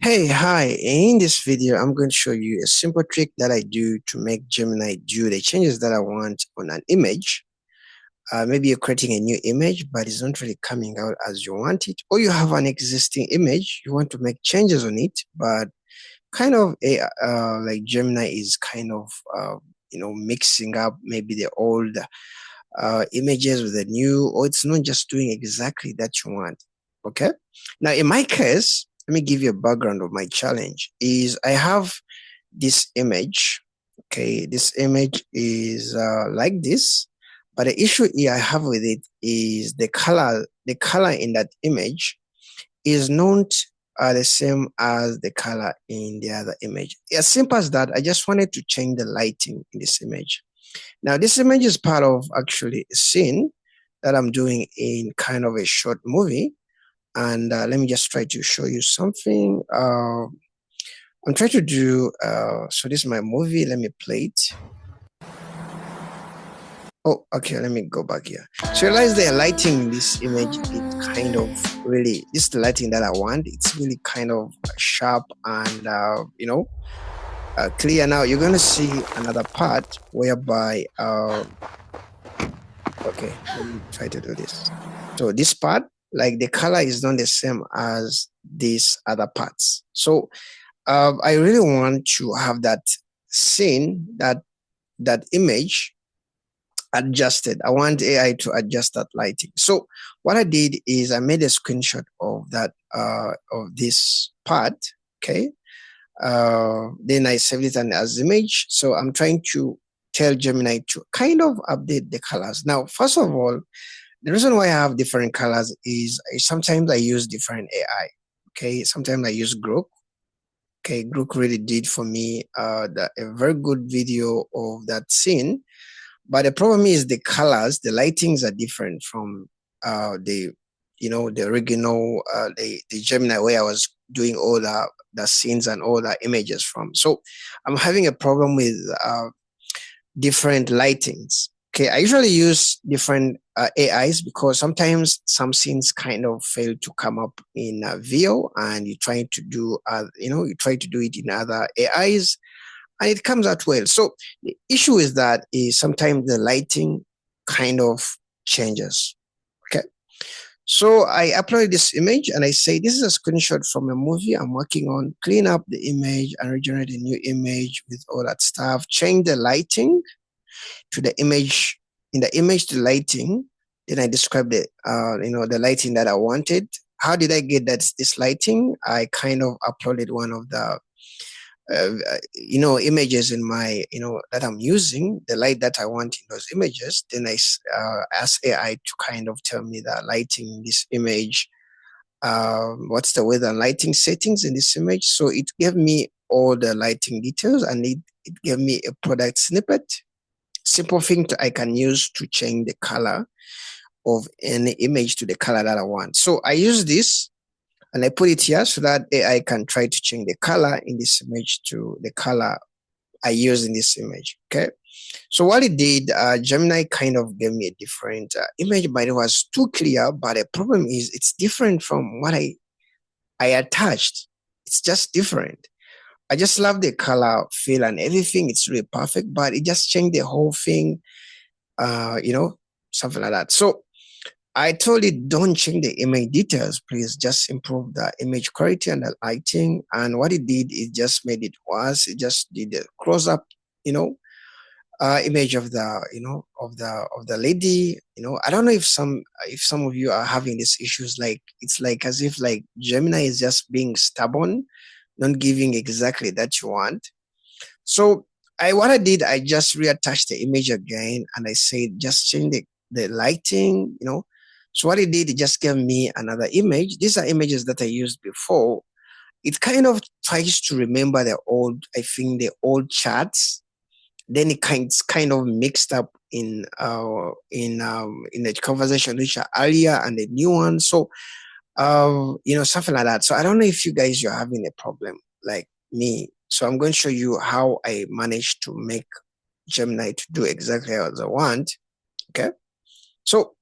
Hi. In this video, I'm going to show you a simple trick that I do to make Gemini do the changes that I want on an image. Maybe you're creating a new image, but it's not really coming out as you want it, or you have an existing image, you want to make changes on it, but kind of like Gemini is kind of mixing up maybe the old images with the new, or it's not just doing exactly that you want. Okay. Now, in my case, let me give you a background of my challenge. Is I have this image. Okay, this image is like this, but the issue here I have with it is the color. The color in that image is not the same as the color in the other image. As simple as that. I just wanted to change the lighting in this image. Now, this image is part of actually a scene that I'm doing in kind of a short movie. And let me just try to show you something. I'm trying to do, so this is my movie. Let me play it. Oh, okay, let me go back here. So realize the lighting in this image, it kind of really, this is the lighting that I want. It's really kind of sharp and, clear. Now you're going to see another part whereby, okay, let me try to do this. So this part, like the color is not the same as these other parts. So I really want to have that scene, that image adjusted. I want AI to adjust that lighting. So what I did is I made a screenshot of that of this part. Okay. Then I saved it as image. So I'm trying to tell Gemini to kind of update the colors. Now, first of all, the reason why I have different colors is sometimes I use different AI. Okay, sometimes I use Grok. Okay, Grok really did for me a very good video of that scene. But the problem is the colors, the lightings are different from the original the Gemini where I was doing all the scenes and all the images from. So I'm having a problem with different lightings. Okay, I usually use different AIs because sometimes some scenes kind of fail to come up in VO, and you're trying to do, you try to do it in other AIs, and it comes out well. So the issue is that is sometimes the lighting kind of changes. Okay, so I upload this image and I say this is a screenshot from a movie I'm working on. Clean up the image and regenerate a new image with all that stuff. Change the lighting to the image, in the image to lighting. Then I describe the the lighting that I wanted. How did I get this lighting? I kind of uploaded one of the images in my that I'm using, the light that I want in those images. Then I ask AI to kind of tell me the lighting in this image, what's the weather and lighting settings in this image. So it gave me all the lighting details, and it gave me a product snippet. Simple thing I can use to change the color of any image to the color that I want. So I use this and I put it here so that AI can try to change the color in this image to the color I use in this image. Okay. So what it did, Gemini kind of gave me a different image, but it was too clear. But the problem is it's different from what I attached. It's just different. I just love the color feel and everything. It's really perfect, but it just changed the whole thing, something like that. So I told it, don't change the image details, please. Just improve the image quality and the lighting. And what it did, it just made it worse. It just did a close up, image of the, of the lady. I don't know if some of you are having these issues. Like it's like as if like Gemini is just being stubborn, not giving exactly that you want. So what I did, I just reattached the image again, and I said just change the lighting. So what it did, it just gave me another image. These are images that I used before. It kind of tries to remember the old, I think the old charts. Then it's kind of mixed up in the conversation which are earlier and the new one. So something like that. So I don't know if you guys you're having a problem like me. So I'm going to show you how I managed to make Gemini to do exactly as I want. Okay. So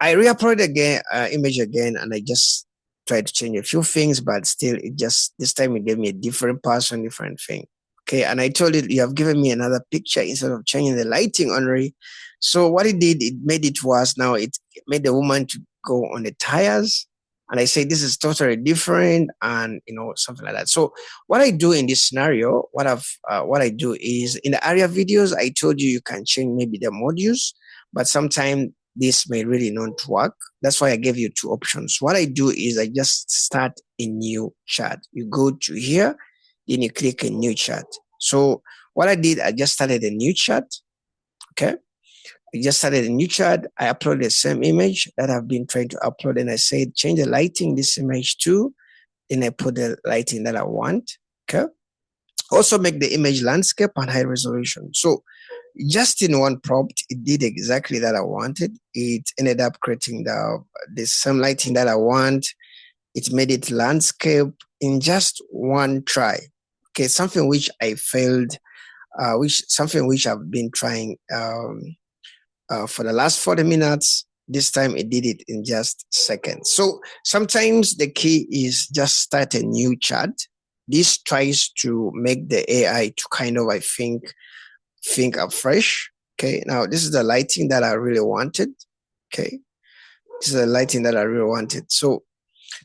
I re-uploaded again image again, and I just tried to change a few things, but still it just, this time it gave me a different person, different thing. Okay, and I told it, you have given me another picture instead of changing the lighting only. So what it did, it made it worse. Now it made the woman to go on the tires. And I say, this is totally different, and something like that. So what I do in this scenario, what I do is, in the area videos, I told you can change maybe the modules, but sometimes this may really not work. That's why I gave you two options. What I do is I just start a new chat. You go to here, then you click a new chat. So what I did, I just started a new chat. Okay. I just started a new chat. I uploaded the same image that I've been trying to upload, and I said, change the lighting this image too. Then I put the lighting that I want. Okay. Also make the image landscape and high resolution. So just in one prompt, it did exactly that I wanted. It ended up creating the same lighting that I want. It made it landscape in just one try. Okay, something which I failed, something which I've been trying for the last 40 minutes. This time it did it in just seconds. So sometimes the key is just start a new chat. This tries to make the AI to kind of, I think afresh. Okay, now this is the lighting that I really wanted. Okay, this is the lighting that I really wanted. So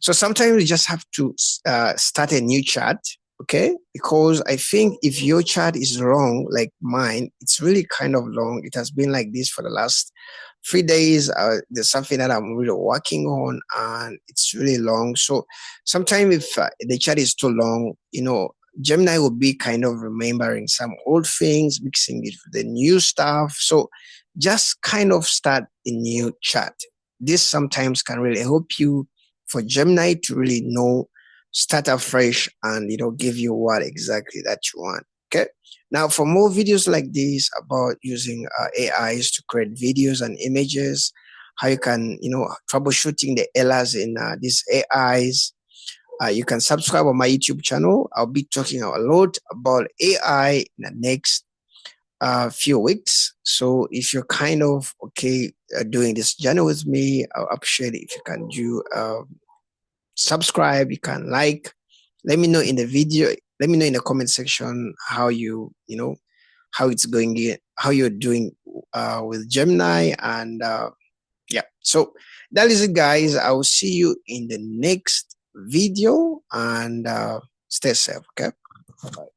sometimes you just have to start a new chat. Okay, because I think if your chat is wrong, like mine, it's really kind of long. It has been like this for the last 3 days. There's something that I'm really working on, and it's really long. So sometimes if the chat is too long, Gemini will be kind of remembering some old things, mixing it with the new stuff. So just kind of start a new chat. This sometimes can really help you for Gemini to really know, start afresh, and give you what exactly that you want. Okay. Now, for more videos like this about using AIs to create videos and images, how you can troubleshooting the errors in these AIs, you can subscribe on my YouTube channel. I'll be talking a lot about AI in the next few weeks. So if you're kind of doing this journey with me, I'll appreciate it if you can do subscribe, you can like. Let me know in the video, let me know in the comment section how how it's going, how you're doing with Gemini. And yeah, so that is it, guys. I will see you in the next video, and stay safe. Okay, bye.